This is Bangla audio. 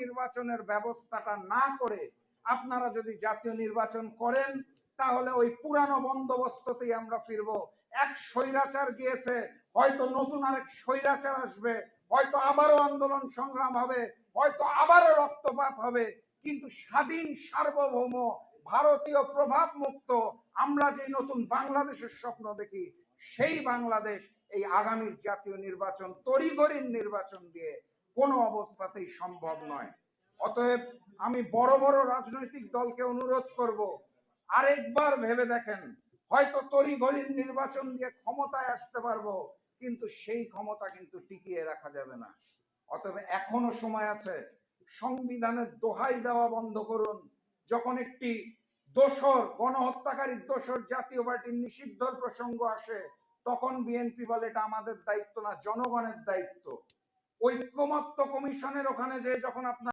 নির্বাচনের ব্যবস্থাটা না করে আপনারা যদি জাতীয় নির্বাচন করেন, তাহলে ওই পুরানো বন্দোবস্ততেই আমরা ফিরবো। এক স্বৈরাচার গিয়েছে, হয়তো নতুন আরেক স্বৈরাচার আসবে, হয়তো আবারও আন্দোলন সংগ্রাম হবে, হয়তো আবারও রক্তপাত হবে, কিন্তু স্বাধীন সার্বভৌম ভারতীয় প্রভাব মুক্ত আমরা যে নতুন বাংলাদেশের স্বপ্ন দেখি, সেই বাংলাদেশ এই আগামীর জাতীয় নির্বাচন, তড়িঘড়ির নির্বাচন দিয়ে কোনো অবস্থাতেই সম্ভব নয়। অতএব আমি বড় বড় রাজনৈতিক দলকে অনুরোধ করব, আরেকবার ভেবে দেখেন। হয়তো তড়িঘড়ির নির্বাচন দিয়ে ক্ষমতায় আসতে পারবো, কিন্তু সেই ক্ষমতা কিন্তু টিকিয়ে রাখা যাবে না। অতএব এখনো সময় আছে। সংবিধানের দোহাই দেওয়া বন্ধ করুন। যখন একটি দোসর, গণহত্যাকারীর দোসর জাতীয় পার্টির নিষিদ্ধর প্রসঙ্গ আসে, তখন বিএনপি বলে এটা আমাদের দায়িত্ব না, জনগণের দায়িত্ব। ঐক্যমত্য কমিশনের ওখানে যে যখন আপনার